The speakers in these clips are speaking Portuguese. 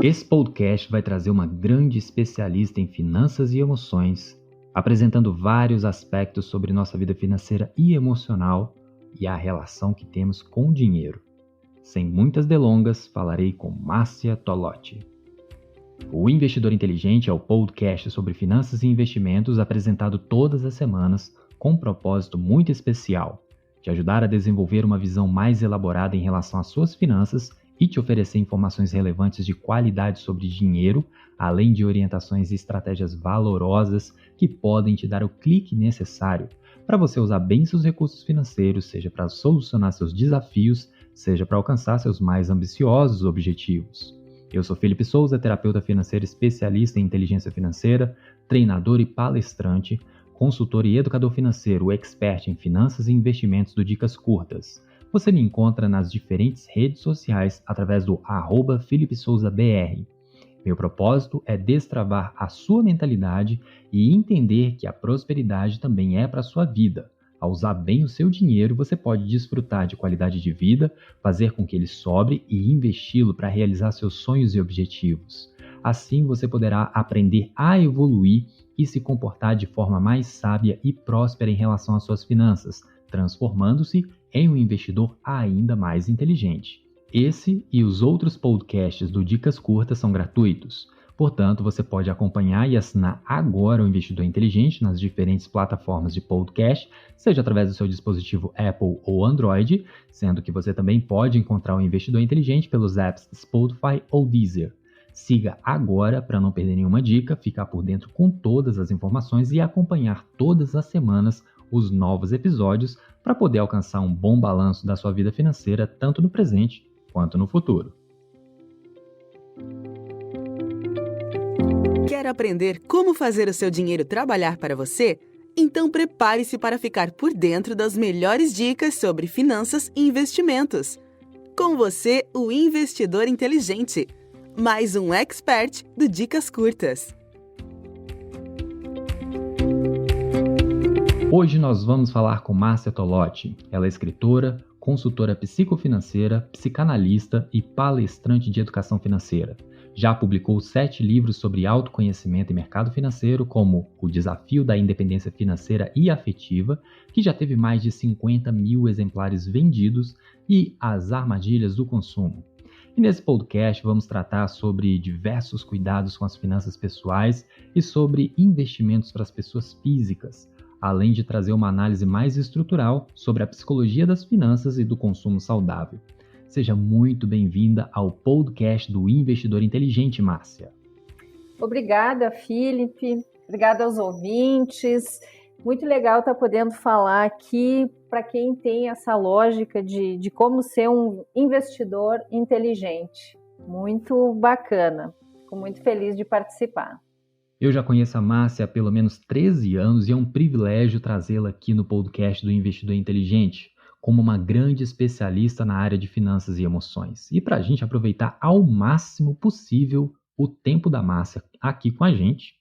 Esse podcast vai trazer uma grande especialista em finanças e emoções, apresentando vários aspectos sobre nossa vida financeira e emocional e a relação que temos com o dinheiro. Sem muitas delongas, falarei com Márcia Tolotti. O Investidor Inteligente é o podcast sobre finanças e investimentos apresentado todas as semanas com um propósito muito especial, de ajudar a desenvolver uma visão mais elaborada em relação às suas finanças e te oferecer informações relevantes de qualidade sobre dinheiro, além de orientações e estratégias valorosas que podem te dar o clique necessário para você usar bem seus recursos financeiros, seja para solucionar seus desafios, seja para alcançar seus mais ambiciosos objetivos. Eu sou Felipe Souza, terapeuta financeiro especialista em inteligência financeira, treinador e palestrante, consultor e educador financeiro, expert em finanças e investimentos do Dicas Curtas. Você me encontra nas diferentes redes sociais através do @FelipeSouzaBR. Meu propósito é destravar a sua mentalidade e entender que a prosperidade também é para a sua vida. Ao usar bem o seu dinheiro, você pode desfrutar de qualidade de vida, fazer com que ele sobre e investi-lo para realizar seus sonhos e objetivos. Assim, você poderá aprender a evoluir e se comportar de forma mais sábia e próspera em relação às suas finanças, transformando-se em um investidor ainda mais inteligente. Esse e os outros podcasts do Dicas Curtas são gratuitos. Portanto, você pode acompanhar e assinar agora o Investidor Inteligente nas diferentes plataformas de podcast, seja através do seu dispositivo Apple ou Android, sendo que você também pode encontrar o Investidor Inteligente pelos apps Spotify ou Deezer. Siga agora para não perder nenhuma dica, ficar por dentro com todas as informações e acompanhar todas as semanas os novos episódios para poder alcançar um bom balanço da sua vida financeira, tanto no presente quanto no futuro. Quer aprender como fazer o seu dinheiro trabalhar para você? Então prepare-se para ficar por dentro das melhores dicas sobre finanças e investimentos. Com você, o Investidor Inteligente, mais um expert do Dicas Curtas. Hoje nós vamos falar com Márcia Tolotti. Ela é escritora, consultora psicofinanceira, psicanalista e palestrante de educação financeira. Já publicou 7 livros sobre autoconhecimento e mercado financeiro, como O Desafio da Independência Financeira e Afetiva, que já teve mais de 50 mil exemplares vendidos, e As Armadilhas do Consumo. E nesse podcast vamos tratar sobre diversos cuidados com as finanças pessoais e sobre investimentos para as pessoas físicas, além de trazer uma análise mais estrutural sobre a psicologia das finanças e do consumo saudável. Seja muito bem-vinda ao podcast do Investidor Inteligente, Márcia. Obrigada, Felipe. Obrigada aos ouvintes. Muito legal estar podendo falar aqui para quem tem essa lógica de como ser um investidor inteligente. Muito bacana. Fico muito feliz de participar. Eu já conheço a Márcia há pelo menos 13 anos e é um privilégio trazê-la aqui no podcast do Investidor Inteligente, como uma grande especialista na área de finanças e emoções. E para a gente aproveitar ao máximo possível o tempo da Márcia aqui com a gente,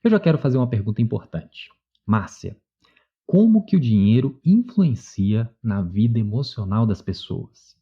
eu já quero fazer uma pergunta importante. Márcia, como que o dinheiro influencia na vida emocional das pessoas?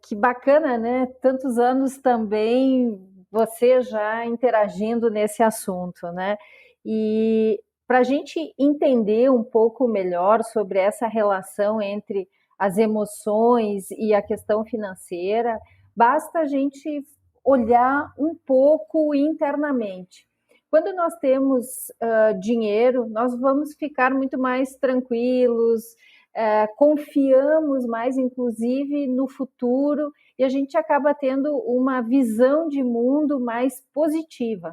Que bacana, né? Tantos anos também você já interagindo nesse assunto, né? E para a gente entender um pouco melhor sobre essa relação entre as emoções e a questão financeira, basta a gente olhar um pouco internamente. Quando nós temos dinheiro, nós vamos ficar muito mais tranquilos, confiamos mais, inclusive, no futuro, e a gente acaba tendo uma visão de mundo mais positiva.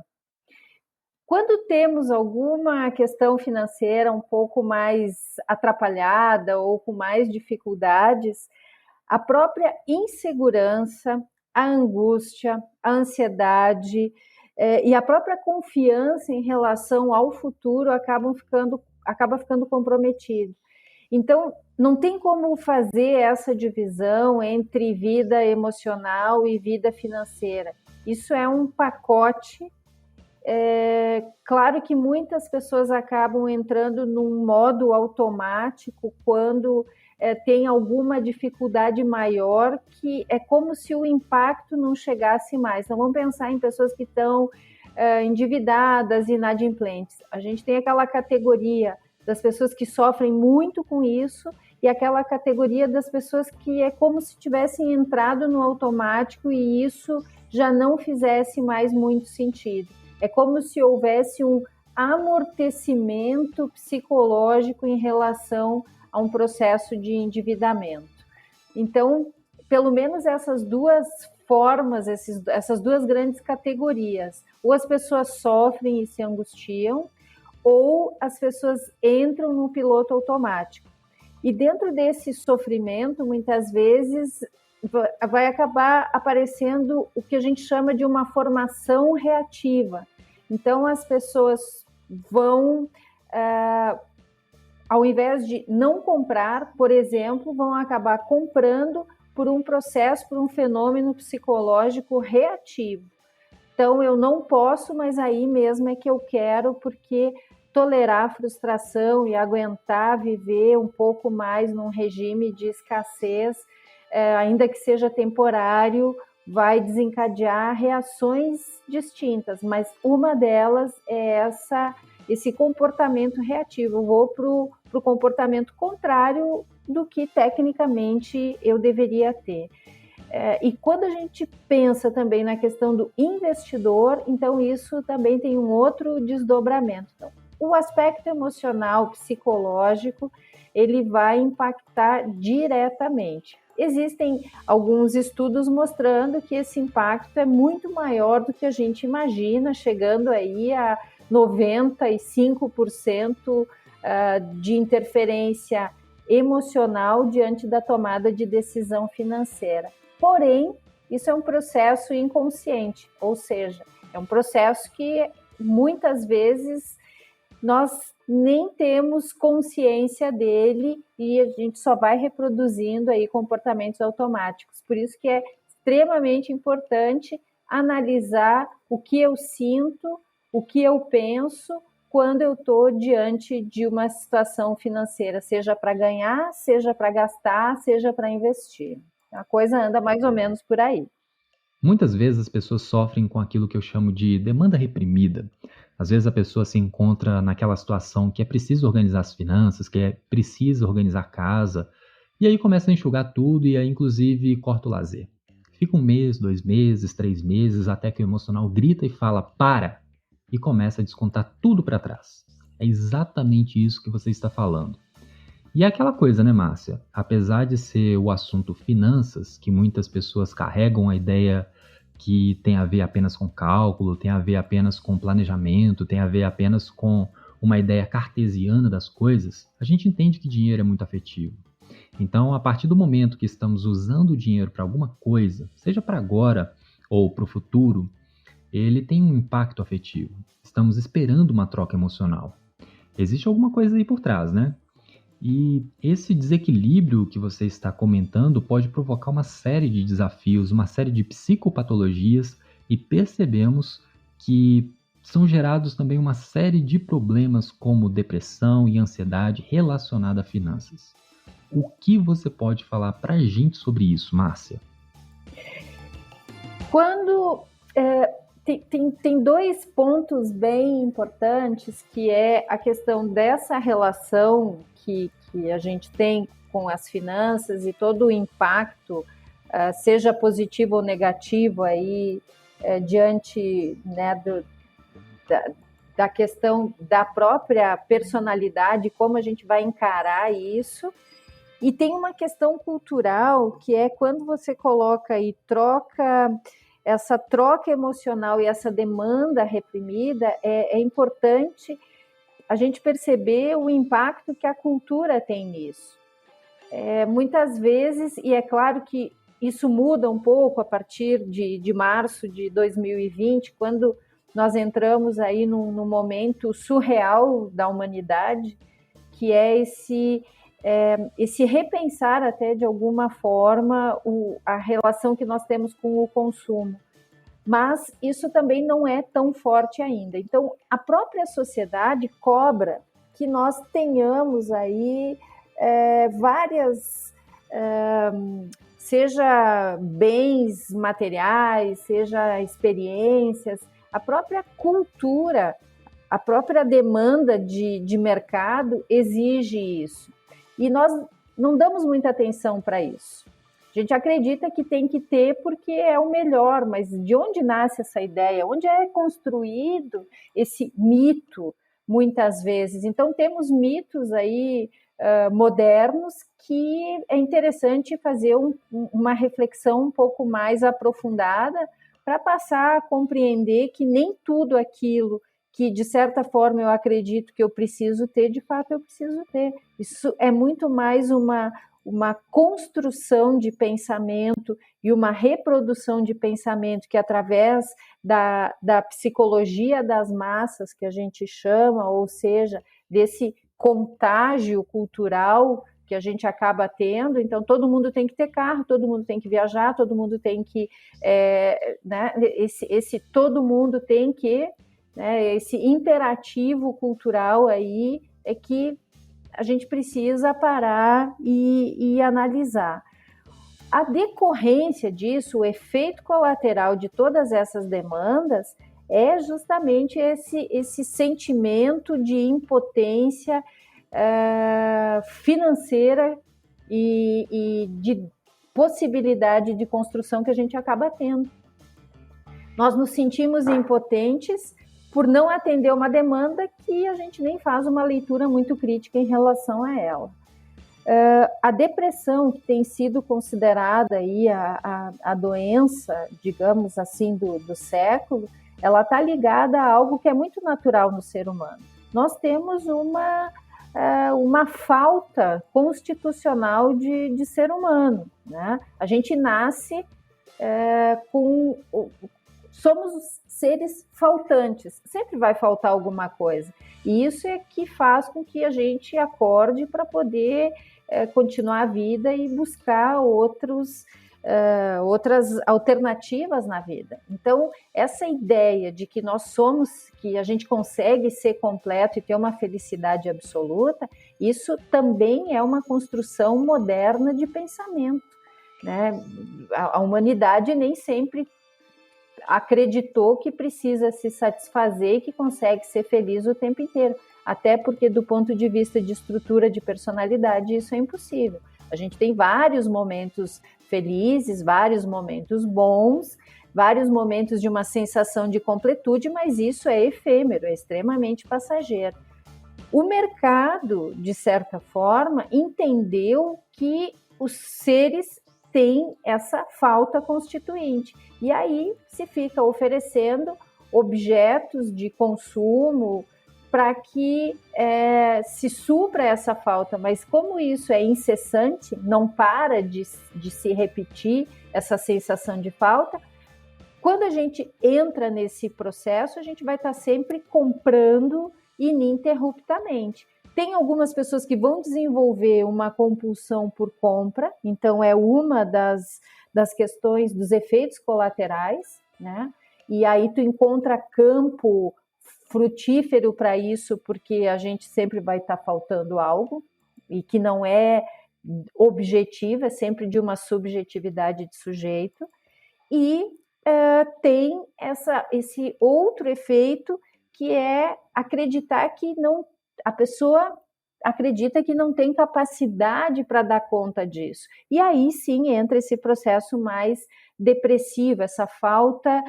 Quando temos alguma questão financeira um pouco mais atrapalhada ou com mais dificuldades, a própria insegurança, a angústia, a ansiedade e a própria confiança em relação ao futuro acaba ficando comprometido. Então, não tem como fazer essa divisão entre vida emocional e vida financeira. Isso é um pacote. Claro que muitas pessoas acabam entrando num modo automático quando tem alguma dificuldade maior, que é como se o impacto não chegasse mais. Então, vamos pensar em pessoas que estão endividadas, inadimplentes. A gente tem aquela categoria das pessoas que sofrem muito com isso e aquela categoria das pessoas que é como se tivessem entrado no automático e isso já não fizesse mais muito sentido. É como se houvesse um amortecimento psicológico em relação a um processo de endividamento. Então, pelo menos essas duas formas, essas duas grandes categorias, ou as pessoas sofrem e se angustiam, ou as pessoas entram no piloto automático. E dentro desse sofrimento, muitas vezes, vai acabar aparecendo o que a gente chama de uma formação reativa. Então, as pessoas vão, ao invés de não comprar, por exemplo, vão acabar comprando por um processo, por um fenômeno psicológico reativo. Então, eu não posso, mas aí mesmo é que eu quero, porque tolerar a frustração e aguentar viver um pouco mais num regime de escassez, ainda que seja temporário, vai desencadear reações distintas, mas uma delas é esse comportamento reativo. Eu vou para o comportamento contrário do que tecnicamente eu deveria ter. E quando a gente pensa também na questão do investidor, então isso também tem um outro desdobramento. Então, o aspecto emocional, psicológico, ele vai impactar diretamente. Existem alguns estudos mostrando que esse impacto é muito maior do que a gente imagina, chegando aí a 95% de interferência emocional diante da tomada de decisão financeira. Porém, isso é um processo inconsciente, ou seja, é um processo que muitas vezes nós nem temos consciência dele e a gente só vai reproduzindo aí comportamentos automáticos. Por isso que é extremamente importante analisar o que eu sinto, o que eu penso quando eu estou diante de uma situação financeira, seja para ganhar, seja para gastar, seja para investir. A coisa anda mais ou menos por aí. Muitas vezes as pessoas sofrem com aquilo que eu chamo de demanda reprimida. Às vezes a pessoa se encontra naquela situação que é preciso organizar as finanças, que é preciso organizar a casa, e aí começa a enxugar tudo e aí inclusive corta o lazer. Fica 1 mês, 2 meses, 3 meses, até que o emocional grita e fala para, e começa a descontar tudo para trás. É exatamente isso que você está falando. E é aquela coisa, né, Márcia? Apesar de ser o assunto finanças, que muitas pessoas carregam a ideia que tem a ver apenas com cálculo, tem a ver apenas com planejamento, tem a ver apenas com uma ideia cartesiana das coisas, a gente entende que dinheiro é muito afetivo. Então, a partir do momento que estamos usando o dinheiro para alguma coisa, seja para agora ou para o futuro, ele tem um impacto afetivo. Estamos esperando uma troca emocional. Existe alguma coisa aí por trás, né? E esse desequilíbrio que você está comentando pode provocar uma série de desafios, uma série de psicopatologias, e percebemos que são gerados também uma série de problemas como depressão e ansiedade relacionada a finanças. O que você pode falar para a gente sobre isso, Márcia? Quando tem 2 pontos bem importantes, que é a questão dessa relação que a gente tem com as finanças e todo o impacto, seja positivo ou negativo, aí, diante, né, da questão da própria personalidade, como a gente vai encarar isso. E tem uma questão cultural, que é quando você coloca e troca essa troca emocional e essa demanda reprimida, é importante a gente perceber o impacto que a cultura tem nisso. Muitas vezes, e é claro que isso muda um pouco a partir de março de 2020, quando nós entramos aí num momento surreal da humanidade, que é esse repensar até de alguma forma a relação que nós temos com o consumo. Mas isso também não é tão forte ainda. Então, a própria sociedade cobra que nós tenhamos aí várias, seja bens materiais, seja experiências, a própria cultura, a própria demanda de mercado exige isso. E nós não damos muita atenção para isso. A gente acredita que tem que ter porque é o melhor, mas de onde nasce essa ideia? Onde é construído esse mito, muitas vezes? Então, temos mitos aí modernos que é interessante fazer uma reflexão um pouco mais aprofundada para passar a compreender que nem tudo aquilo que, de certa forma, eu acredito que eu preciso ter, de fato eu preciso ter. Isso é muito mais uma construção de pensamento e uma reprodução de pensamento que, através da psicologia das massas, que a gente chama, ou seja, desse contágio cultural que a gente acaba tendo. Então, todo mundo tem que ter carro, todo mundo tem que viajar, todo mundo tem que... né, todo mundo tem que... Né, esse imperativo cultural aí é que a gente precisa parar e analisar. A decorrência disso, o efeito colateral de todas essas demandas é justamente esse sentimento de impotência financeira e de possibilidade de construção que a gente acaba tendo. Nós nos sentimos impotentes por não atender uma demanda que a gente nem faz uma leitura muito crítica em relação a ela. A depressão, que tem sido considerada aí a doença, digamos assim, do século, ela está ligada a algo que é muito natural no ser humano. Nós temos uma falta constitucional de ser humano, né? A gente nasce somos seres faltantes, sempre vai faltar alguma coisa. E isso é que faz com que a gente acorde para poder continuar a vida e buscar outras alternativas na vida. Então, essa ideia de que nós somos, que a gente consegue ser completo e ter uma felicidade absoluta, isso também é uma construção moderna de pensamento, né? A humanidade nem sempre acreditou que precisa se satisfazer e que consegue ser feliz o tempo inteiro. Até porque, do ponto de vista de estrutura de personalidade, isso é impossível. A gente tem vários momentos felizes, vários momentos bons, vários momentos de uma sensação de completude, mas isso é efêmero, é extremamente passageiro. O mercado, de certa forma, entendeu que os seres têm essa falta constituinte. E aí se fica oferecendo objetos de consumo para que se supra essa falta. Mas como isso é incessante, não para de se repetir essa sensação de falta, quando a gente entra nesse processo, a gente vai estar sempre comprando ininterruptamente. Tem algumas pessoas que vão desenvolver uma compulsão por compra, então é uma das questões dos efeitos colaterais, né? E aí tu encontra campo frutífero para isso, porque a gente sempre vai estar faltando algo, e que não é objetivo, é sempre de uma subjetividade de sujeito. E tem esse outro efeito, que é acreditar que a pessoa acredita que não tem capacidade para dar conta disso. E aí sim entra esse processo mais depressivo, essa falta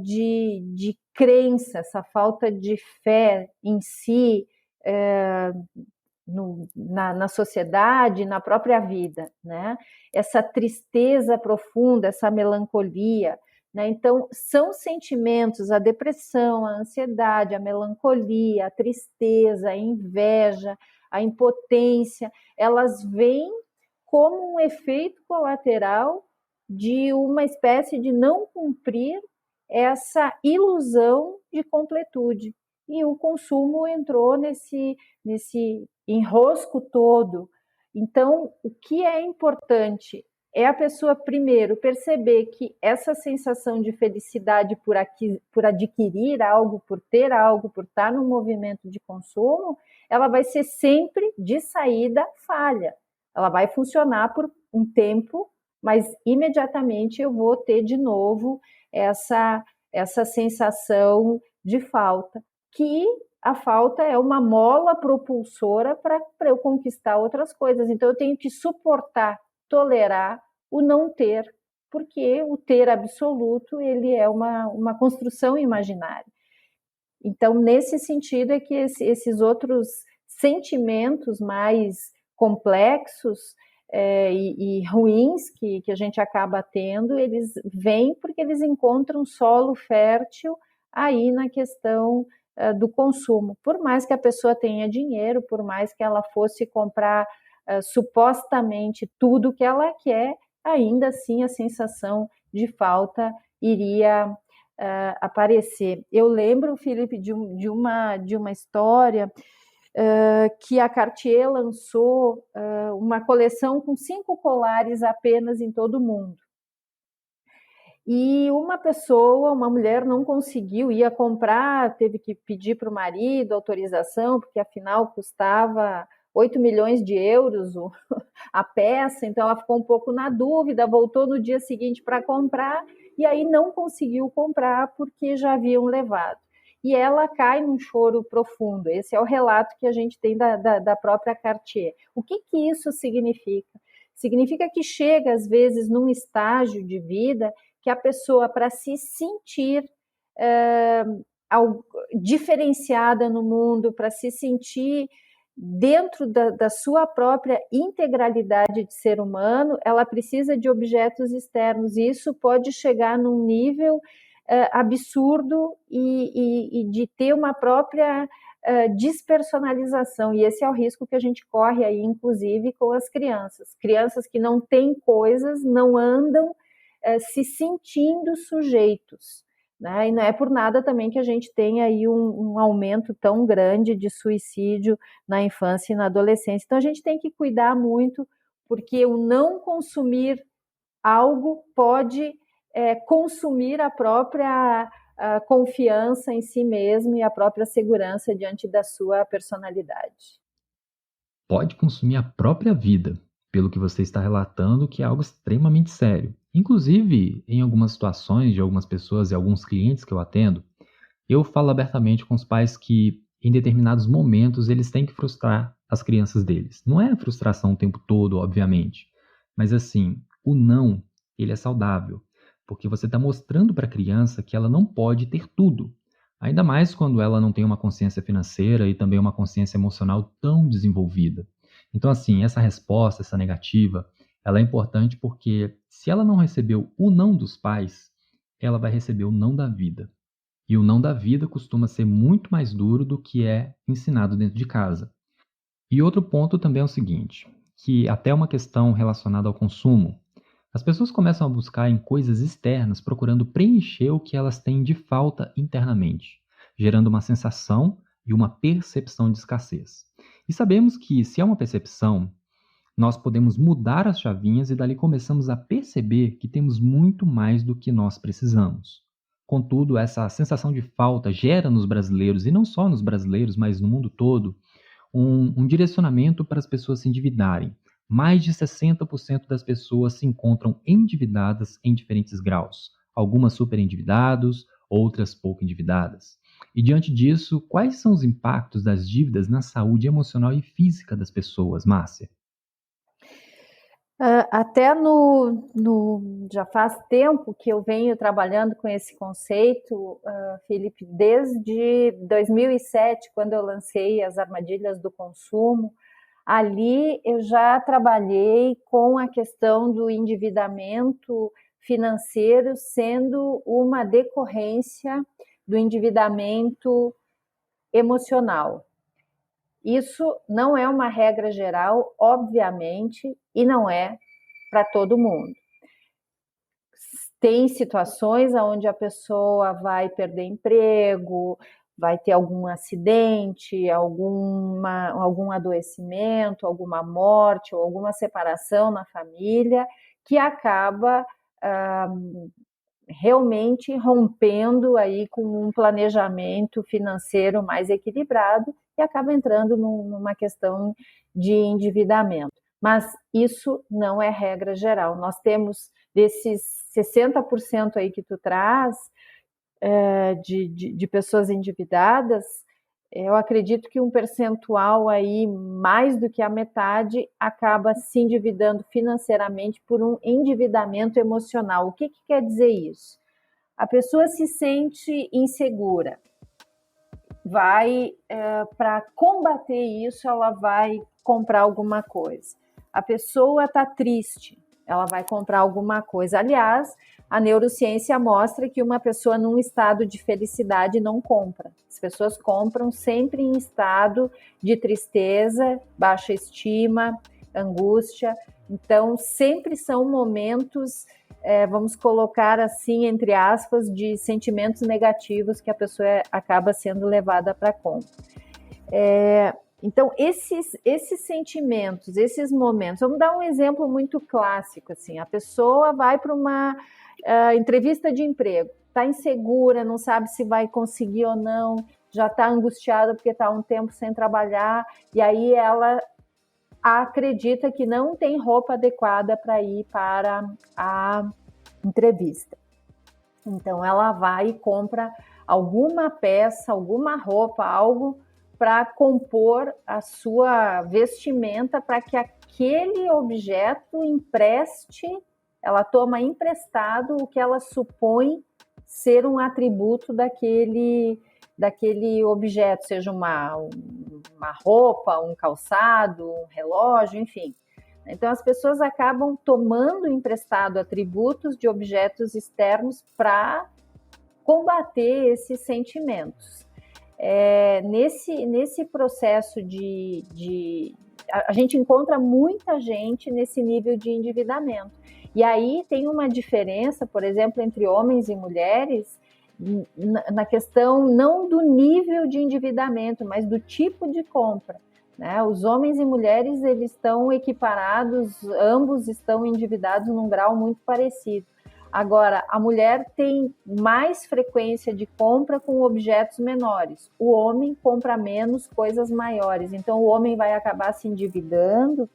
de crença, essa falta de fé em si, na sociedade, na própria vida, né? Essa tristeza profunda, essa melancolia, né? Então, são sentimentos, a depressão, a ansiedade, a melancolia, a tristeza, a inveja, a impotência, elas vêm como um efeito colateral de uma espécie de não cumprir essa ilusão de completude. E o consumo entrou nesse enrosco todo. Então, o que é importante é a pessoa, primeiro, perceber que essa sensação de felicidade por adquirir algo, por ter algo, por estar no movimento de consumo, ela vai ser sempre de saída falha. Ela vai funcionar por um tempo, mas imediatamente eu vou ter de novo essa sensação de falta, que a falta é uma mola propulsora para eu conquistar outras coisas. Então eu tenho que suportar, tolerar o não ter, porque o ter absoluto ele é uma construção imaginária. Então, nesse sentido é que esses outros sentimentos mais complexos e ruins que a gente acaba tendo, eles vêm porque eles encontram solo fértil aí na questão do consumo. Por mais que a pessoa tenha dinheiro, por mais que ela fosse comprar supostamente tudo que ela quer, ainda assim a sensação de falta iria aparecer. Eu lembro, Felipe, de uma história que a Cartier lançou uma coleção com 5 colares apenas em todo o mundo. E uma mulher não conseguiu, ia comprar, teve que pedir para o marido autorização, porque afinal custava 8 milhões de euros a peça, então ela ficou um pouco na dúvida, voltou no dia seguinte para comprar, e aí não conseguiu comprar porque já haviam levado. E ela cai num choro profundo. Esse é o relato que a gente tem da própria Cartier. O que isso significa? Significa que chega, às vezes, num estágio de vida que a pessoa, para se sentir diferenciada no mundo, para se sentir dentro da sua própria integralidade de ser humano, ela precisa de objetos externos, e isso pode chegar num nível absurdo e de ter uma própria despersonalização, e esse é o risco que a gente corre aí, inclusive, com as crianças que não têm coisas, não andam se sentindo sujeitos, né? E não é por nada também que a gente tem aí um aumento tão grande de suicídio na infância e na adolescência. Então a gente tem que cuidar muito, porque o não consumir algo pode consumir a própria confiança em si mesmo e a própria segurança diante da sua personalidade. Pode consumir a própria vida, pelo que você está relatando, que é algo extremamente sério. Inclusive, em algumas situações de algumas pessoas e alguns clientes que eu atendo, eu falo abertamente com os pais que, em determinados momentos, eles têm que frustrar as crianças deles. Não é frustração o tempo todo, obviamente, mas assim, o não, ele é saudável, porque você está mostrando para a criança que ela não pode ter tudo, ainda mais quando ela não tem uma consciência financeira e também uma consciência emocional tão desenvolvida. Então, assim, essa resposta, essa negativa, ela é importante porque se ela não recebeu o não dos pais, ela vai receber o não da vida. E o não da vida costuma ser muito mais duro do que é ensinado dentro de casa. E outro ponto também é o seguinte, que até uma questão relacionada ao consumo. As pessoas começam a buscar em coisas externas, procurando preencher o que elas têm de falta internamente, gerando uma sensação e uma percepção de escassez. E sabemos que, se é uma percepção, nós podemos mudar as chavinhas e dali começamos a perceber que temos muito mais do que nós precisamos. Contudo, essa sensação de falta gera nos brasileiros, e não só nos brasileiros, mas no mundo todo, um direcionamento para as pessoas se endividarem. Mais de 60% das pessoas se encontram endividadas em diferentes graus. Algumas super endividadas, outras pouco endividadas. E diante disso, quais são os impactos das dívidas na saúde emocional e física das pessoas, Márcia? Até já faz tempo que eu venho trabalhando com esse conceito, Felipe, desde 2007, quando eu lancei as armadilhas do consumo. Ali eu já trabalhei com a questão do endividamento financeiro sendo uma decorrência do endividamento emocional. Isso não é uma regra geral, obviamente, e não é para todo mundo. Tem situações onde a pessoa vai perder emprego, vai ter algum acidente, algum adoecimento, alguma morte ou alguma separação na família que acaba realmente rompendo aí com um planejamento financeiro mais equilibrado e acaba entrando numa questão de endividamento. Mas isso não é regra geral. Nós temos desses 60% aí que tu traz de pessoas endividadas, eu acredito que um percentual aí, mais do que a metade, acaba se endividando financeiramente por um endividamento emocional. O que quer dizer isso? A pessoa se sente insegura. Para combater isso, ela vai comprar alguma coisa. A pessoa está triste, ela vai comprar alguma coisa. Aliás, a neurociência mostra que uma pessoa num estado de felicidade não compra. As pessoas compram sempre em estado de tristeza, baixa estima, angústia. Então, sempre são momentos, vamos colocar assim, entre aspas, de sentimentos negativos que a pessoa acaba sendo levada para a compra. Então, esses sentimentos, esses momentos, vamos dar um exemplo muito clássico, assim, a pessoa vai para uma entrevista de emprego, está insegura, não sabe se vai conseguir ou não, já está angustiada porque está um tempo sem trabalhar, e aí ela acredita que não tem roupa adequada para ir para a entrevista. Então, ela vai e compra alguma peça, alguma roupa, algo para compor a sua vestimenta, para que aquele objeto empreste, ela toma emprestado o que ela supõe ser um atributo daquele objeto, seja uma roupa, um calçado, um relógio, enfim. Então, as pessoas acabam tomando emprestado atributos de objetos externos para combater esses sentimentos. Nesse processo a gente encontra muita gente nesse nível de endividamento. E aí tem uma diferença, por exemplo, entre homens e mulheres, na questão não do nível de endividamento, mas do tipo de compra, né? Os homens e mulheres, eles estão equiparados, ambos estão endividados num grau muito parecido. Agora, a mulher tem mais frequência de compra com objetos menores. O homem compra menos coisas maiores. Então, o homem vai acabar se endividando,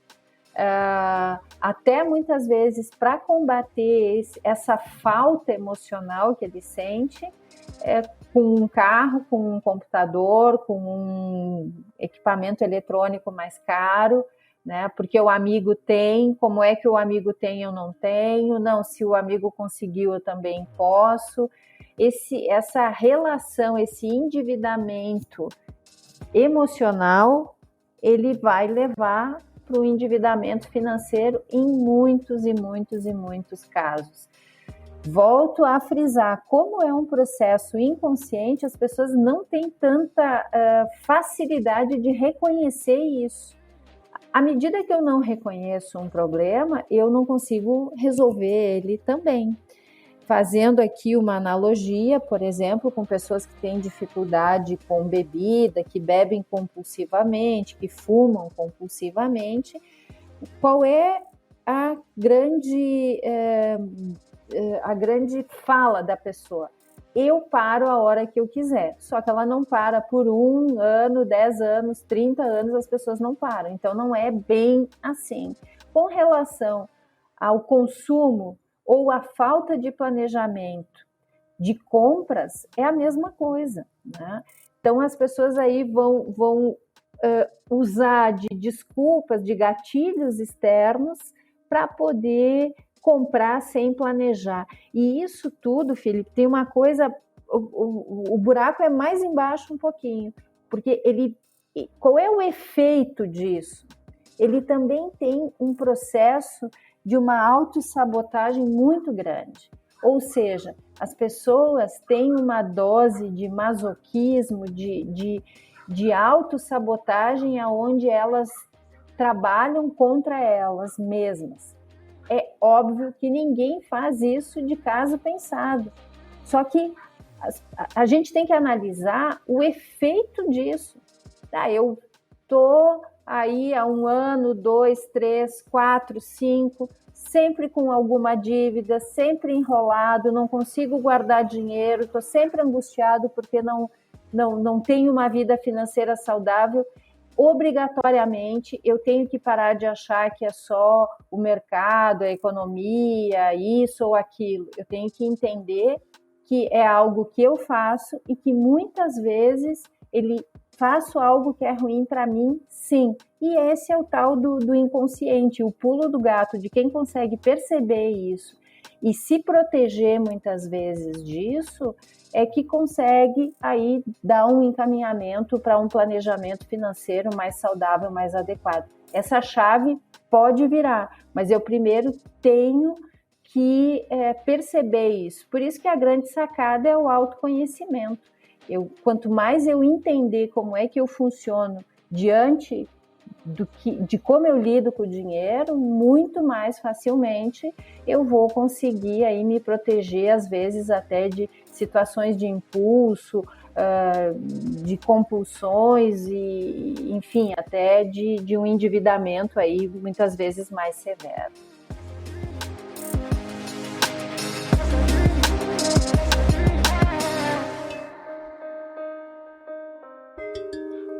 até muitas vezes para combater essa falta emocional que ele sente, com um carro, com um computador, com um equipamento eletrônico mais caro, né? Porque o amigo tem, como é que o amigo tem, eu não tenho? Não, se o amigo conseguiu, eu também posso. Essa relação, esse endividamento emocional, ele vai levar para o endividamento financeiro em muitos e muitos e muitos casos. Volto a frisar, como é um processo inconsciente, as pessoas não têm tanta facilidade de reconhecer isso. À medida que eu não reconheço um problema, eu não consigo resolver ele também. Fazendo aqui uma analogia, por exemplo, com pessoas que têm dificuldade com bebida, que bebem compulsivamente, que fumam compulsivamente, qual é a grande fala da pessoa? Eu paro a hora que eu quiser. Só que ela não para por 1 ano, 10 anos, 30 anos, as pessoas não param. Então, não é bem assim. Com relação ao consumo ou a falta de planejamento de compras, é a mesma coisa, né? Então, as pessoas aí vão usar de desculpas, de gatilhos externos para poder comprar sem planejar. E isso tudo, Felipe, tem uma coisa, o buraco é mais embaixo um pouquinho, porque qual é o efeito disso? Ele também tem um processo de uma autossabotagem muito grande. Ou seja, as pessoas têm uma dose de masoquismo, de autossabotagem, onde elas trabalham contra elas mesmas. É óbvio que ninguém faz isso de caso pensado. Só que a gente tem que analisar o efeito disso. Eu estou aí há 1 ano, 2, 3, 4, 5, sempre com alguma dívida, sempre enrolado, não consigo guardar dinheiro, estou sempre angustiado porque não tenho uma vida financeira saudável. Obrigatoriamente eu tenho que parar de achar que é só o mercado, a economia, isso ou aquilo. Eu tenho que entender que é algo que eu faço e que muitas vezes faço algo que é ruim para mim, sim. E esse é o tal do inconsciente, o pulo do gato, de quem consegue perceber isso e se proteger muitas vezes disso, é que consegue aí dar um encaminhamento para um planejamento financeiro mais saudável, mais adequado. Essa chave pode virar, mas eu primeiro tenho que perceber isso. Por isso que a grande sacada é o autoconhecimento. Quanto mais eu entender como é que eu funciono diante de como eu lido com o dinheiro, muito mais facilmente eu vou conseguir aí me proteger, às vezes até de situações de impulso, de compulsões e, enfim, até de um endividamento aí muitas vezes mais severo.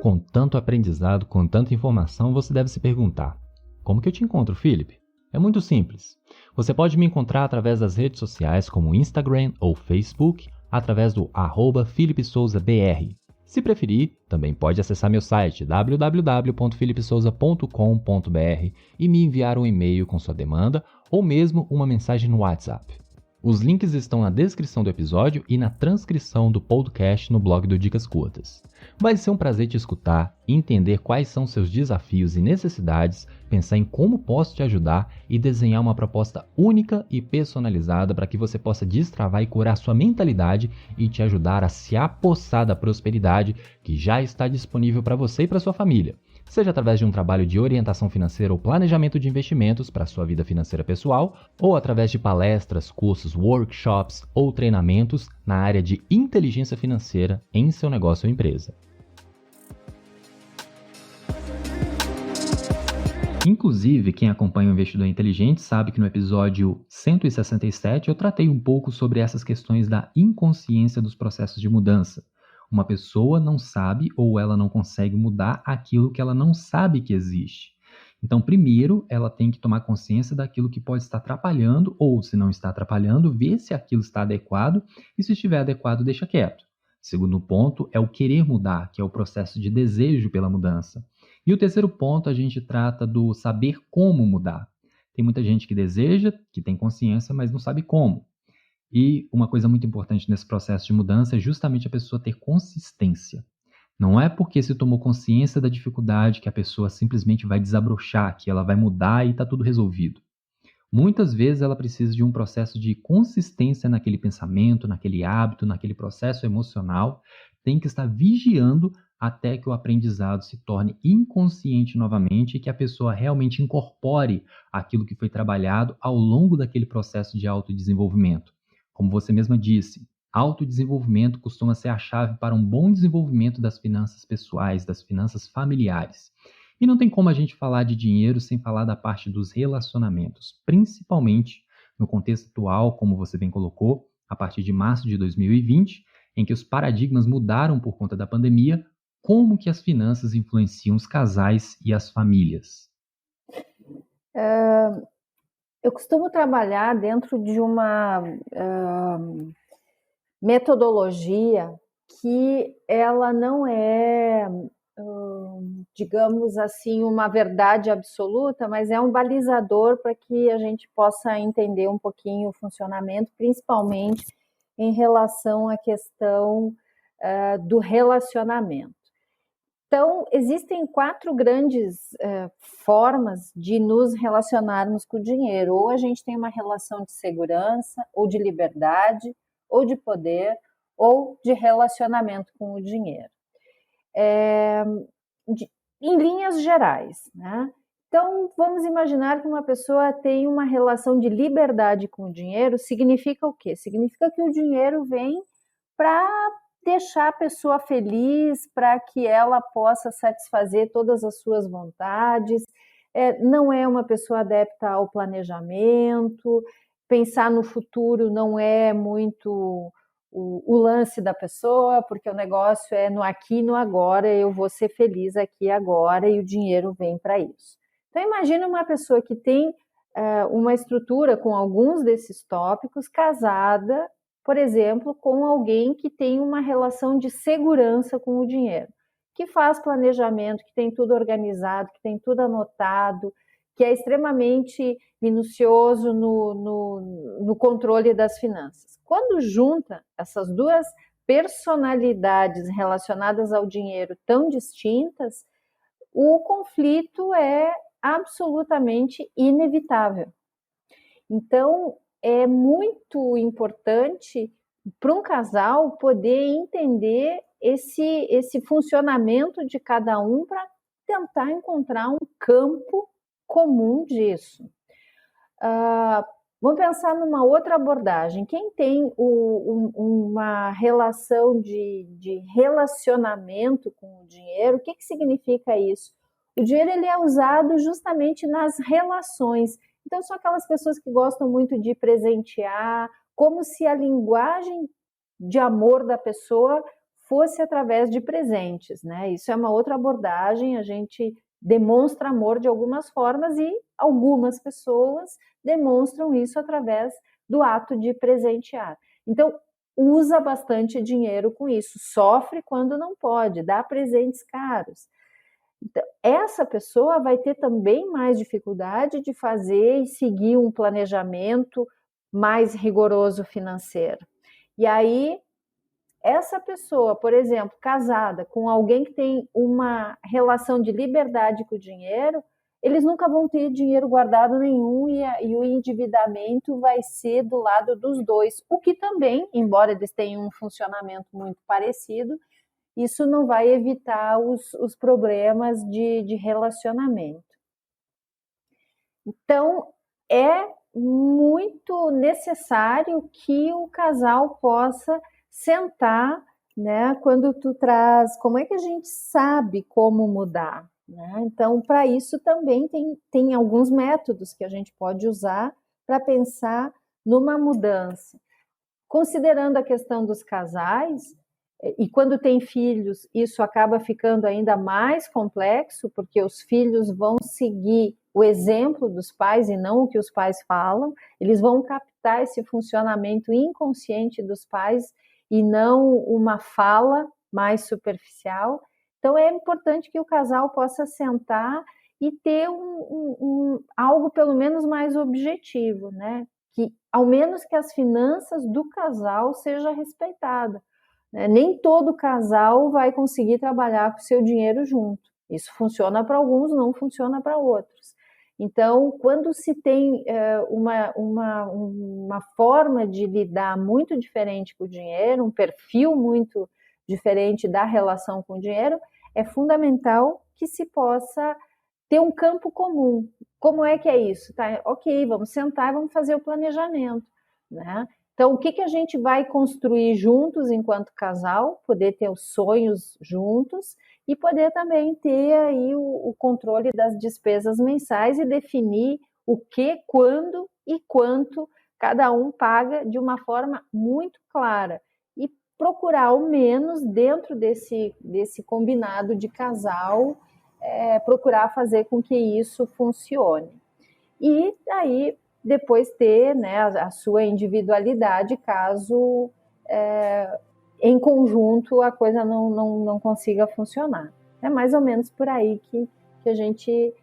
Com tanto aprendizado, com tanta informação, você deve se perguntar: como que eu te encontro, Felipe? É muito simples. Você pode me encontrar através das redes sociais como Instagram ou Facebook, através do @FelipeSouzaBR. Se preferir, também pode acessar meu site www.felipesouza.com.br e me enviar um e-mail com sua demanda ou mesmo uma mensagem no WhatsApp. Os links estão na descrição do episódio e na transcrição do podcast no blog do Dicas Curtas. Vai ser um prazer te escutar, entender quais são seus desafios e necessidades, pensar em como posso te ajudar e desenhar uma proposta única e personalizada para que você possa destravar e curar sua mentalidade e te ajudar a se apossar da prosperidade que já está disponível para você e para sua família. Seja através de um trabalho de orientação financeira ou planejamento de investimentos para a sua vida financeira pessoal, ou através de palestras, cursos, workshops ou treinamentos na área de inteligência financeira em seu negócio ou empresa. Inclusive, quem acompanha o Investidor Inteligente sabe que no episódio 167 eu tratei um pouco sobre essas questões da inconsciência dos processos de mudança. Uma pessoa não sabe ou ela não consegue mudar aquilo que ela não sabe que existe. Então, primeiro, ela tem que tomar consciência daquilo que pode estar atrapalhando ou, se não está atrapalhando, ver se aquilo está adequado e, se estiver adequado, deixa quieto. Segundo ponto é o querer mudar, que é o processo de desejo pela mudança. E o terceiro ponto, a gente trata do saber como mudar. Tem muita gente que deseja, que tem consciência, mas não sabe como. E uma coisa muito importante nesse processo de mudança é justamente a pessoa ter consistência. Não é porque se tomou consciência da dificuldade que a pessoa simplesmente vai desabrochar, que ela vai mudar e está tudo resolvido. Muitas vezes ela precisa de um processo de consistência naquele pensamento, naquele hábito, naquele processo emocional. Tem que estar vigiando até que o aprendizado se torne inconsciente novamente e que a pessoa realmente incorpore aquilo que foi trabalhado ao longo daquele processo de autodesenvolvimento. Como você mesma disse, autodesenvolvimento costuma ser a chave para um bom desenvolvimento das finanças pessoais, das finanças familiares. E não tem como a gente falar de dinheiro sem falar da parte dos relacionamentos, principalmente no contexto atual, como você bem colocou, a partir de março de 2020, em que os paradigmas mudaram por conta da pandemia, como que as finanças influenciam os casais e as famílias? Eu costumo trabalhar dentro de uma metodologia que ela não é, digamos assim, uma verdade absoluta, mas é um balizador para que a gente possa entender um pouquinho o funcionamento, principalmente em relação à questão do relacionamento. Então, existem 4 grandes formas de nos relacionarmos com o dinheiro. Ou a gente tem uma relação de segurança, ou de liberdade, ou de poder, ou de relacionamento com o dinheiro. Em linhas gerais, né? Então, vamos imaginar que uma pessoa tem uma relação de liberdade com o dinheiro. Significa o quê? Significa que o dinheiro vem para deixar a pessoa feliz, para que ela possa satisfazer todas as suas vontades, não é uma pessoa adepta ao planejamento, pensar no futuro não é muito o lance da pessoa, porque o negócio é no aqui e no agora, eu vou ser feliz aqui e agora e o dinheiro vem para isso. Então imagine uma pessoa que tem uma estrutura com alguns desses tópicos, casada, por exemplo, com alguém que tem uma relação de segurança com o dinheiro, que faz planejamento, que tem tudo organizado, que tem tudo anotado, que é extremamente minucioso no controle das finanças. Quando junta essas duas personalidades relacionadas ao dinheiro tão distintas, o conflito é absolutamente inevitável. Então, é muito importante para um casal poder entender esse funcionamento de cada um para tentar encontrar um campo comum disso. Vamos pensar numa outra abordagem. Quem tem uma relação de relacionamento com o dinheiro, o que significa isso? O dinheiro ele é usado justamente nas relações. Então, são aquelas pessoas que gostam muito de presentear, como se a linguagem de amor da pessoa fosse através de presentes, né? Isso é uma outra abordagem, a gente demonstra amor de algumas formas e algumas pessoas demonstram isso através do ato de presentear. Então, usa bastante dinheiro com isso, sofre quando não pode, dá presentes caros. Então, essa pessoa vai ter também mais dificuldade de fazer e seguir um planejamento mais rigoroso financeiro. E aí, essa pessoa, por exemplo, casada com alguém que tem uma relação de liberdade com o dinheiro, eles nunca vão ter dinheiro guardado nenhum e o endividamento vai ser do lado dos dois. O que também, embora eles tenham um funcionamento muito parecido, isso não vai evitar os problemas de relacionamento. Então, é muito necessário que o casal possa sentar, né? Quando tu traz, como é que a gente sabe como mudar, né? Então, para isso também tem alguns métodos que a gente pode usar para pensar numa mudança. Considerando a questão dos casais, e quando tem filhos, isso acaba ficando ainda mais complexo, porque os filhos vão seguir o exemplo dos pais e não o que os pais falam, eles vão captar esse funcionamento inconsciente dos pais e não uma fala mais superficial. Então, é importante que o casal possa sentar e ter algo pelo menos mais objetivo, né? Que, ao menos que as finanças do casal seja respeitada. Nem todo casal vai conseguir trabalhar com o seu dinheiro junto. Isso funciona para alguns, não funciona para outros. Então, quando se tem uma forma de lidar muito diferente com o dinheiro, um perfil muito diferente da relação com o dinheiro, é fundamental que se possa ter um campo comum. Como é que é isso? Tá? Ok, vamos sentar e vamos fazer o planejamento, né? Então, o que a gente vai construir juntos enquanto casal, poder ter os sonhos juntos e poder também ter aí o controle das despesas mensais e definir o que, quando e quanto cada um paga de uma forma muito clara e procurar ao menos dentro desse combinado de casal, procurar fazer com que isso funcione. E aí depois ter, né, a sua individualidade, caso em conjunto a coisa não consiga funcionar. É mais ou menos por aí que a gente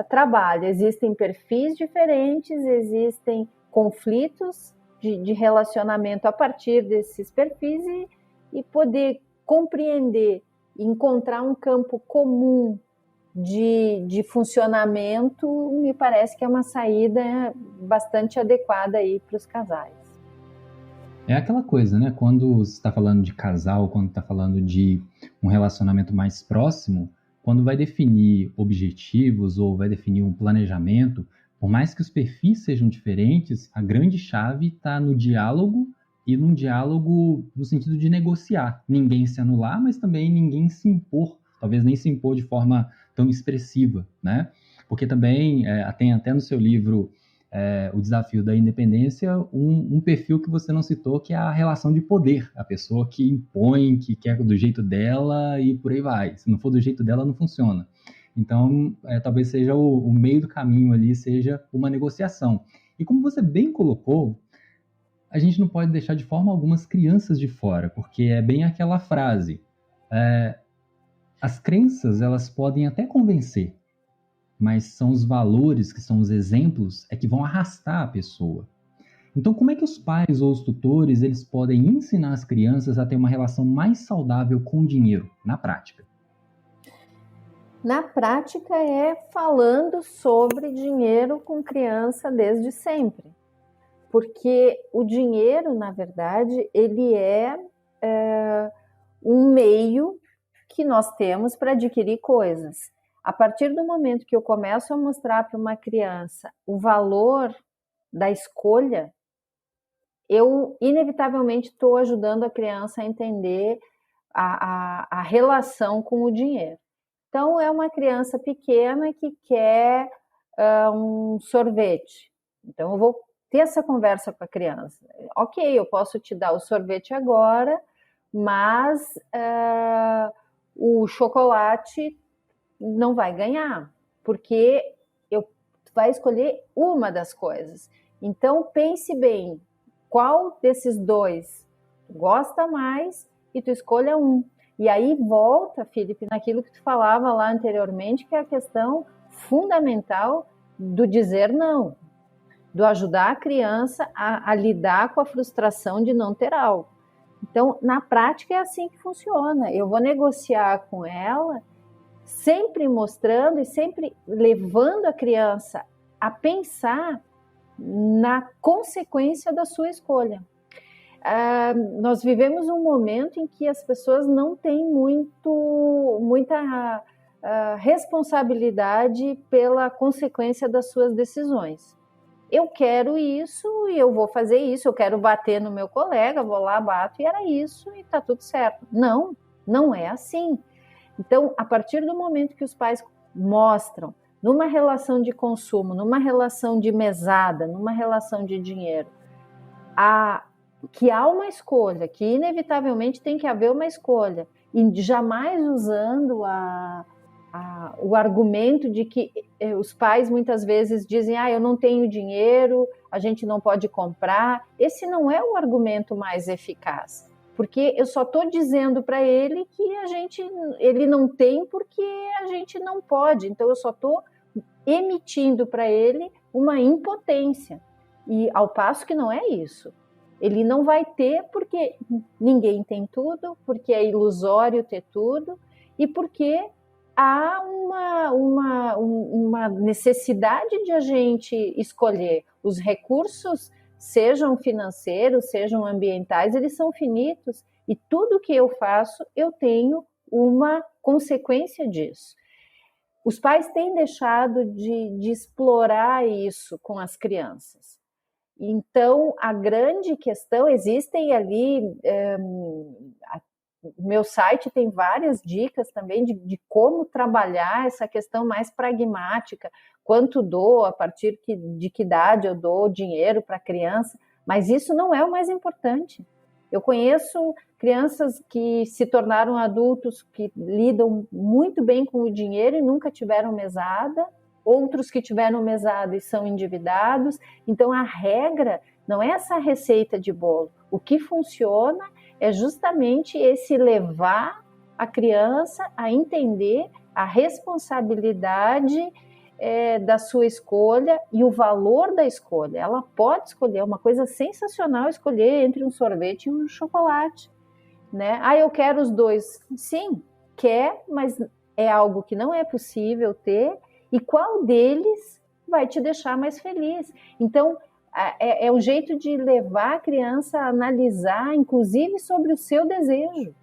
trabalha. Existem perfis diferentes, existem conflitos de relacionamento a partir desses perfis e poder compreender, encontrar um campo comum de funcionamento, me parece que é uma saída bastante adequada aí para os casais. É aquela coisa, né? Quando você está falando de casal, quando está falando de um relacionamento mais próximo, quando vai definir objetivos ou vai definir um planejamento, por mais que os perfis sejam diferentes, a grande chave está no diálogo e num diálogo no sentido de negociar. Ninguém se anular, mas também ninguém se impor, talvez nem se impor de forma tão expressiva, né? Porque também tem até no seu livro O Desafio da Independência um perfil que você não citou, que é a relação de poder, a pessoa que impõe, que quer do jeito dela e por aí vai. Se não for do jeito dela, não funciona. Então, talvez seja o meio do caminho ali, seja uma negociação. E como você bem colocou, a gente não pode deixar de forma alguma as crianças de fora, porque é bem aquela frase, as crenças, elas podem até convencer, mas são os valores, que são os exemplos, que vão arrastar a pessoa. Então, como é que os pais ou os tutores, eles podem ensinar as crianças a ter uma relação mais saudável com o dinheiro, na prática? Na prática é falando sobre dinheiro com criança desde sempre. Porque o dinheiro, na verdade, ele é um meio que nós temos para adquirir coisas. A partir do momento que eu começo a mostrar para uma criança o valor da escolha, eu inevitavelmente estou ajudando a criança a entender a relação com o dinheiro. Então, é uma criança pequena que quer um sorvete. Então, eu vou ter essa conversa com a criança. Ok, eu posso te dar o sorvete agora, mas o chocolate não vai ganhar, porque tu vai escolher uma das coisas. Então, pense bem, qual desses dois tu gosta mais e tu escolha um. E aí volta, Felipe, naquilo que tu falava lá anteriormente, que é a questão fundamental do dizer não, do ajudar a criança a lidar com a frustração de não ter algo. Então, na prática é assim que funciona. Eu vou negociar com ela, sempre mostrando e sempre levando a criança a pensar na consequência da sua escolha. Nós vivemos um momento em que as pessoas não têm muita responsabilidade pela consequência das suas decisões. Eu quero isso e eu vou fazer isso, eu quero bater no meu colega, vou lá, bato e era isso e está tudo certo. Não, não é assim. Então, a partir do momento que os pais mostram numa relação de consumo, numa relação de mesada, numa relação de dinheiro, que há uma escolha, que inevitavelmente tem que haver uma escolha, e jamais usando o argumento de que os pais muitas vezes dizem, eu não tenho dinheiro, a gente não pode comprar. Esse não é o argumento mais eficaz, porque eu só estou dizendo para ele que ele não tem porque a gente não pode, então eu só estou emitindo para ele uma impotência, e ao passo que não é isso. Ele não vai ter porque ninguém tem tudo, porque é ilusório ter tudo e porque há uma necessidade de a gente escolher. Os recursos, sejam financeiros, sejam ambientais, eles são finitos e tudo que eu faço, eu tenho uma consequência disso. Os pais têm deixado de explorar isso com as crianças. Então, a grande questão, existem ali, o meu site tem várias dicas também de como trabalhar essa questão mais pragmática, quanto dou, a partir de que idade eu dou dinheiro para a criança, mas isso não é o mais importante. Eu conheço crianças que se tornaram adultos que lidam muito bem com o dinheiro e nunca tiveram mesada, outros que tiveram mesada e são endividados. Então, a regra não é essa receita de bolo. O que funciona é justamente esse levar a criança a entender a responsabilidade da sua escolha e o valor da escolha. Ela pode escolher, é uma coisa sensacional escolher entre um sorvete e um chocolate, né? Eu quero os dois. Sim, quer, mas é algo que não é possível ter. E qual deles vai te deixar mais feliz? Então, é um jeito de levar a criança a analisar, inclusive, sobre o seu desejo,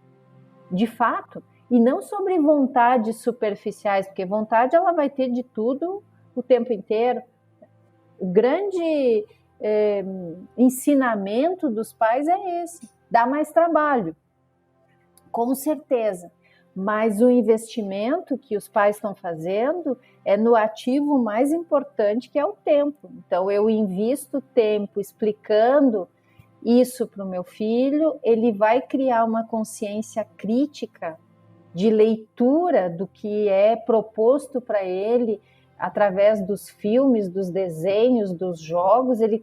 de fato, e não sobre vontades superficiais, porque vontade ela vai ter de tudo o tempo inteiro. O grande ensinamento dos pais é esse: dá mais trabalho, com certeza. mas o investimento que os pais estão fazendo é no ativo mais importante, que é o tempo. Então, eu invisto tempo explicando isso para o meu filho, ele vai criar uma consciência crítica de leitura do que é proposto para ele através dos filmes, dos desenhos, dos jogos, ele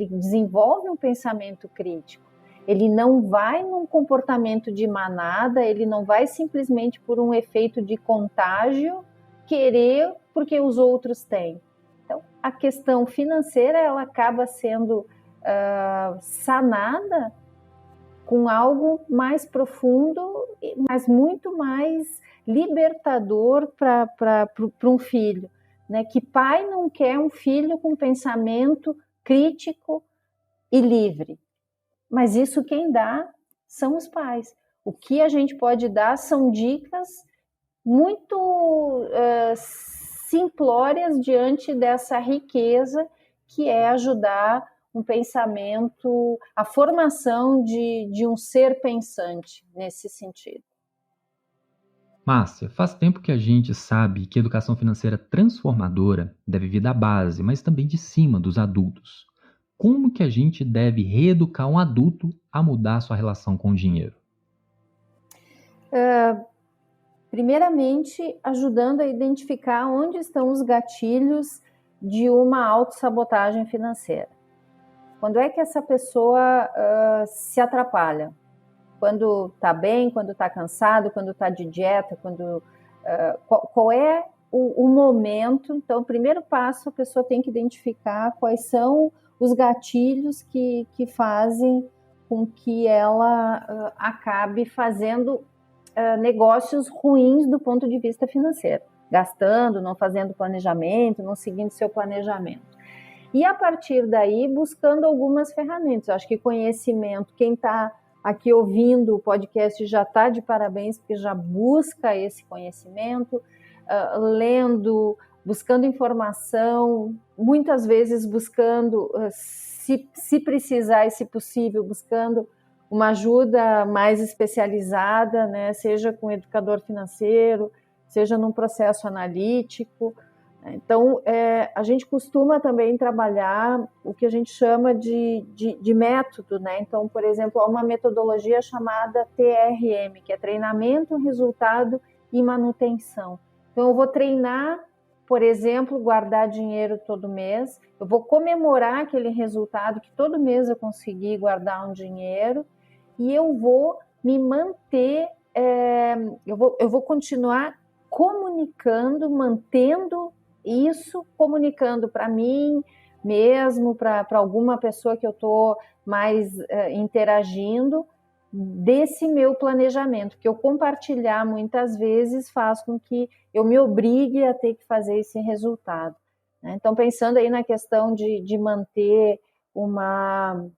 desenvolve um pensamento crítico. Ele não vai num comportamento de manada, ele não vai simplesmente por um efeito de contágio querer porque os outros têm. Então, a questão financeira ela acaba sendo sanada com algo mais profundo, mas muito mais libertador para um filho. Né? Que pai não quer um filho com pensamento crítico e livre? Mas isso quem dá são os pais. O que a gente pode dar são dicas muito simplórias diante dessa riqueza que é ajudar um pensamento, a formação de um ser pensante nesse sentido. Márcia, faz tempo que a gente sabe que educação financeira transformadora deve vir da base, mas também de cima dos adultos. Como que a gente deve reeducar um adulto a mudar sua relação com o dinheiro? Primeiramente, ajudando a identificar onde estão os gatilhos de uma autossabotagem financeira. Quando é que essa pessoa se atrapalha? Quando está bem, quando está cansado, quando está de dieta, qual é o momento? Então, o primeiro passo, a pessoa tem que identificar quais são os gatilhos que fazem com que ela acabe fazendo negócios ruins do ponto de vista financeiro, gastando, não fazendo planejamento, não seguindo seu planejamento. E a partir daí, buscando algumas ferramentas. Eu acho que conhecimento, quem está aqui ouvindo o podcast já está de parabéns, porque já busca esse conhecimento, lendo, buscando informação, muitas vezes buscando, se precisar e se possível, buscando uma ajuda mais especializada, né? Seja com educador financeiro, seja num processo analítico. Então, a gente costuma também trabalhar o que a gente chama de método, né? Então, por exemplo, há uma metodologia chamada TRM, que é treinamento, resultado e manutenção. Então, eu vou treinar, por exemplo, guardar dinheiro todo mês, eu vou comemorar aquele resultado que todo mês eu consegui guardar um dinheiro e eu vou me manter, eu vou continuar comunicando, mantendo isso, comunicando para mim mesmo, para alguma pessoa que eu estou mais interagindo, desse meu planejamento, que eu compartilhar muitas vezes faz com que eu me obrigue a ter que fazer esse resultado. Né? Então, pensando aí na questão de manter uma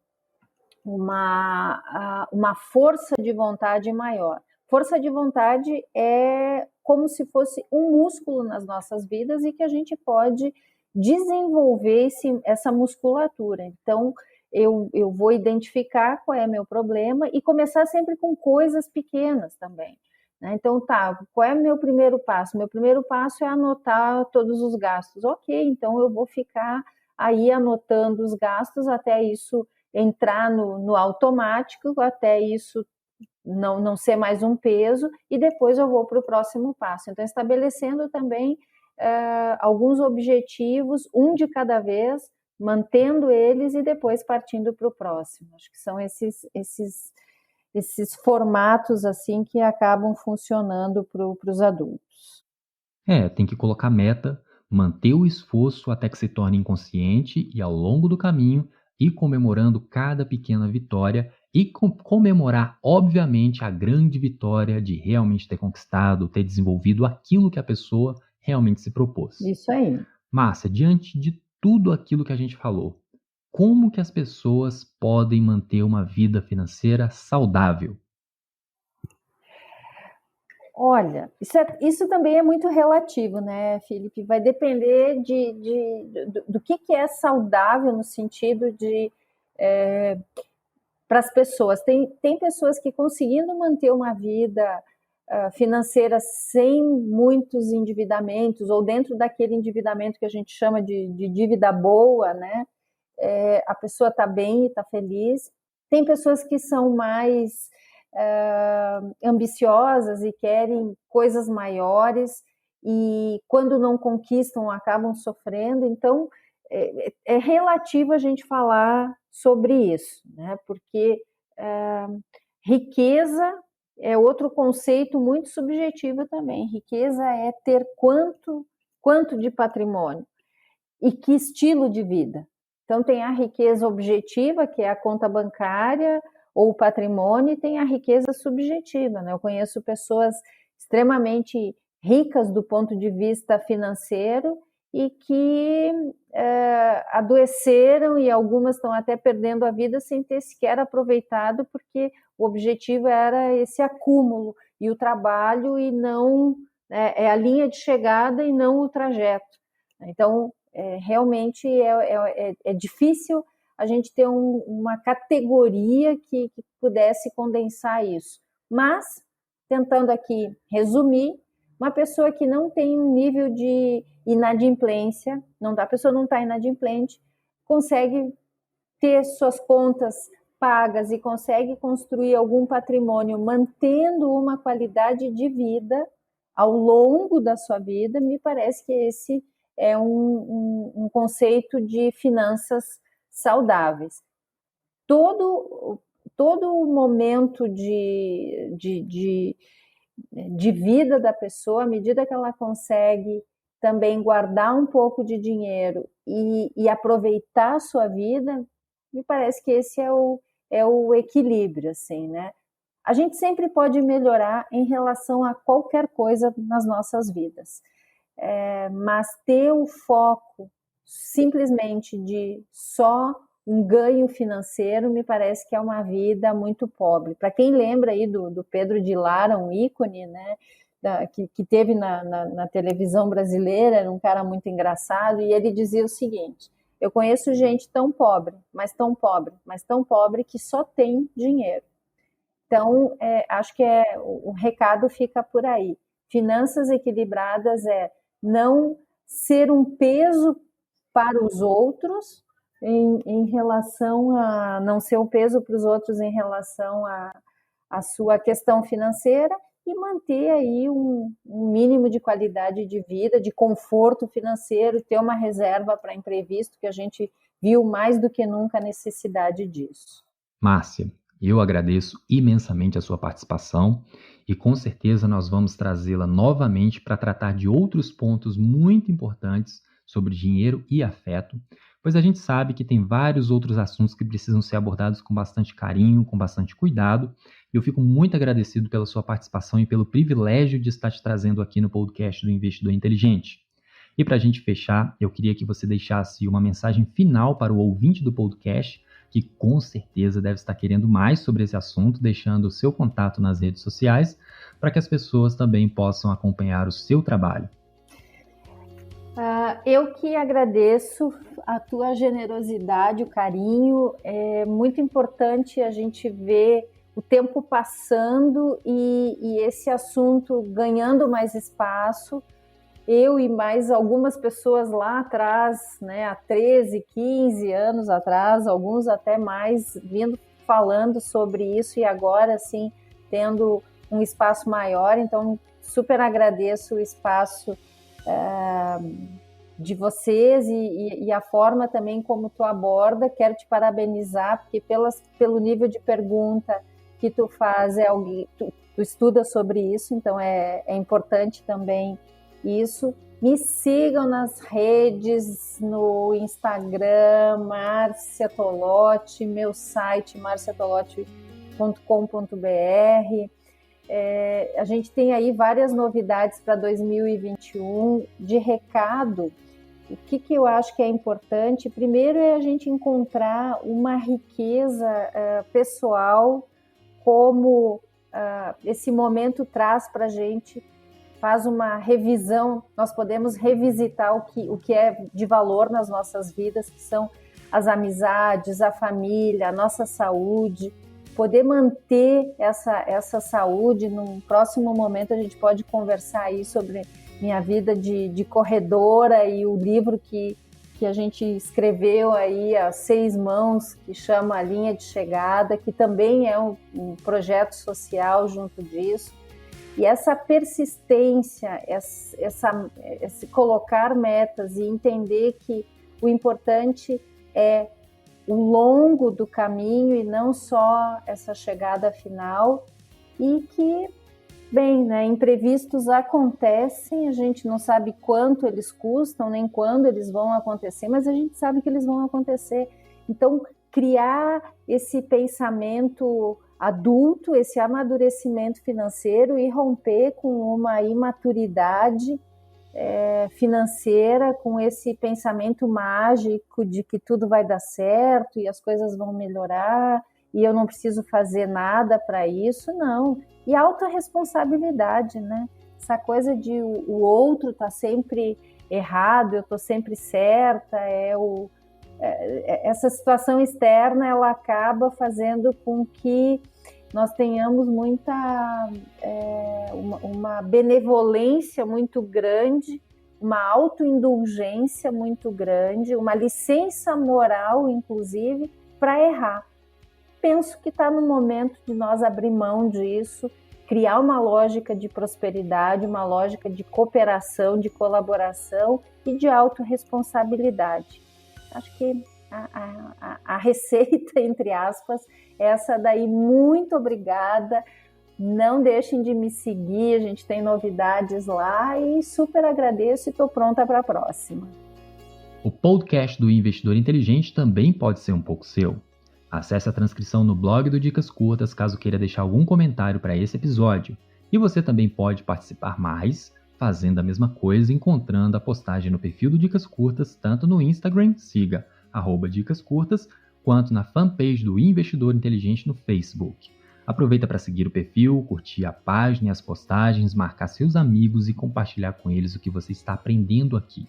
força de vontade maior. Força de vontade é como se fosse um músculo nas nossas vidas e que a gente pode desenvolver essa musculatura. Então, eu vou identificar qual é meu problema e começar sempre com coisas pequenas também. Né? Então, qual é o meu primeiro passo? Meu primeiro passo é anotar todos os gastos. Ok, então eu vou ficar aí anotando os gastos até isso entrar no automático, até isso não ser mais um peso, e depois eu vou para o próximo passo. Então, estabelecendo também alguns objetivos, um de cada vez, mantendo eles e depois partindo para o próximo. Acho que são esses formatos assim que acabam funcionando para os adultos. Tem que colocar meta, manter o esforço até que se torne inconsciente e ao longo do caminho ir comemorando cada pequena vitória e comemorar, obviamente, a grande vitória de realmente ter conquistado, ter desenvolvido aquilo que a pessoa realmente se propôs. Isso aí. Márcia, diante de tudo aquilo que a gente falou, como que as pessoas podem manter uma vida financeira saudável? Olha, isso também é muito relativo, né, Felipe? Vai depender do que é saudável no sentido de para as pessoas. Tem pessoas que conseguindo manter uma vida financeira sem muitos endividamentos, ou dentro daquele endividamento que a gente chama de dívida boa, né? A pessoa está bem e está feliz. Tem pessoas que são mais ambiciosas e querem coisas maiores, e quando não conquistam acabam sofrendo. Então é relativo a gente falar sobre isso, né? Porque riqueza é outro conceito muito subjetivo também. Riqueza é ter quanto de patrimônio e que estilo de vida. Então tem a riqueza objetiva, que é a conta bancária ou o patrimônio, e tem a riqueza subjetiva, né? Eu conheço pessoas extremamente ricas do ponto de vista financeiro e que adoeceram, e algumas estão até perdendo a vida sem ter sequer aproveitado, porque o objetivo era esse acúmulo e o trabalho, e não é a linha de chegada e não o trajeto. Então, realmente é difícil a gente ter uma categoria que pudesse condensar isso. Mas, tentando aqui resumir, uma pessoa que não tem um nível de inadimplência, a pessoa não está inadimplente, consegue ter suas contas pagas e consegue construir algum patrimônio mantendo uma qualidade de vida ao longo da sua vida, me parece que esse é um conceito de finanças saudáveis. Todo o momento de vida da pessoa, à medida que ela consegue também guardar um pouco de dinheiro e aproveitar a sua vida, me parece que esse é o equilíbrio, assim, né? A gente sempre pode melhorar em relação a qualquer coisa nas nossas vidas, mas ter o foco simplesmente de só um ganho financeiro, me parece que é uma vida muito pobre. Para quem lembra aí do Pedro de Lara, um ícone, né, que teve na televisão brasileira, era um cara muito engraçado, e ele dizia o seguinte: eu conheço gente tão pobre, mas tão pobre, mas tão pobre, que só tem dinheiro. Então, acho que o recado fica por aí. Finanças equilibradas é não ser um peso para os outros, em relação a não ser um peso para os outros em relação à sua questão financeira, e manter aí um mínimo de qualidade de vida, de conforto financeiro, ter uma reserva para imprevisto, que a gente viu mais do que nunca a necessidade disso. Márcia, eu agradeço imensamente a sua participação e com certeza nós vamos trazê-la novamente para tratar de outros pontos muito importantes sobre dinheiro e afeto, pois a gente sabe que tem vários outros assuntos que precisam ser abordados com bastante carinho, com bastante cuidado. E eu fico muito agradecido pela sua participação e pelo privilégio de estar te trazendo aqui no podcast do Investidor Inteligente. E para a gente fechar, eu queria que você deixasse uma mensagem final para o ouvinte do podcast, que com certeza deve estar querendo mais sobre esse assunto, deixando o seu contato nas redes sociais, para que as pessoas também possam acompanhar o seu trabalho. Eu que agradeço a tua generosidade, o carinho. É muito importante a gente ver o tempo passando e esse assunto ganhando mais espaço. Eu e mais algumas pessoas lá atrás, né, há 13, 15 anos atrás, alguns até mais, vindo falando sobre isso, e agora, assim, tendo um espaço maior. Então, super agradeço o espaço de vocês e a forma também como tu aborda. Quero te parabenizar, porque pelo nível de pergunta que tu faz, tu estuda sobre isso, então é importante também isso. Me sigam nas redes, no Instagram, Márcia Tolotti, meu site marciatolotti.com.br. A gente tem aí várias novidades para 2021. De recado, o que eu acho que é importante? Primeiro é a gente encontrar uma riqueza pessoal, como esse momento traz para a gente, faz uma revisão. Nós podemos revisitar o que é de valor nas nossas vidas, que são as amizades, a família, a nossa saúde. poder manter essa saúde. Num próximo momento a gente pode conversar aí sobre minha vida de corredora e o livro que a gente escreveu aí a 6 mãos, que chama A Linha de Chegada, que também é um projeto social junto disso. E essa persistência, esse colocar metas e entender que o importante é o longo do caminho e não só essa chegada final, e que, bem, né, imprevistos acontecem, a gente não sabe quanto eles custam, nem quando eles vão acontecer, mas a gente sabe que eles vão acontecer. Então, criar esse pensamento adulto, esse amadurecimento financeiro e romper com uma imaturidade financeira, com esse pensamento mágico de que tudo vai dar certo e as coisas vão melhorar e eu não preciso fazer nada para isso, não. E autorresponsabilidade, né? Essa coisa de o outro tá sempre errado, eu tô sempre certa, essa situação externa, ela acaba fazendo com que nós tenhamos uma benevolência muito grande, uma autoindulgência muito grande, uma licença moral, inclusive, para errar. Penso que está no momento de nós abrir mão disso, criar uma lógica de prosperidade, uma lógica de cooperação, de colaboração e de autorresponsabilidade. Acho que a receita, entre aspas, é essa daí. Muito obrigada. Não deixem de me seguir, a gente tem novidades lá e super agradeço e estou pronta para a próxima. O podcast do Investidor Inteligente também pode ser um pouco seu. Acesse a transcrição no blog do Dicas Curtas caso queira deixar algum comentário para esse episódio. E você também pode participar mais fazendo a mesma coisa, encontrando a postagem no perfil do Dicas Curtas, tanto no Instagram, siga @Dicas Curtas, quanto na fanpage do Investidor Inteligente no Facebook. Aproveita para seguir o perfil, curtir a página e as postagens, marcar seus amigos e compartilhar com eles o que você está aprendendo aqui.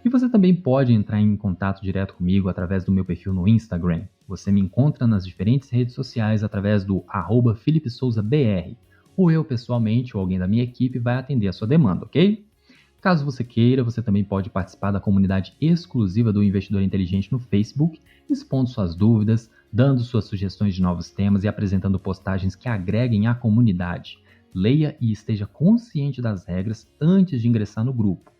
E você também pode entrar em contato direto comigo através do meu perfil no Instagram. Você me encontra nas diferentes redes sociais através do @FelipeSouzaBR. Ou eu pessoalmente ou alguém da minha equipe vai atender a sua demanda, ok? Caso você queira, você também pode participar da comunidade exclusiva do Investidor Inteligente no Facebook, expondo suas dúvidas, dando suas sugestões de novos temas e apresentando postagens que agreguem à comunidade. Leia e esteja consciente das regras antes de ingressar no grupo.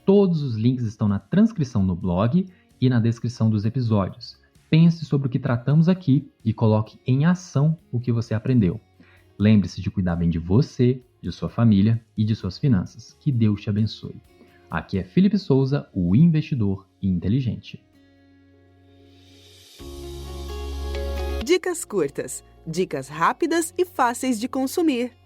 Todos os links estão na transcrição no blog e na descrição dos episódios. Pense sobre o que tratamos aqui e coloque em ação o que você aprendeu. Lembre-se de cuidar bem de você, de sua família e de suas finanças. Que Deus te abençoe. Aqui é Felipe Souza, o investidor inteligente. Dicas curtas, dicas rápidas e fáceis de consumir.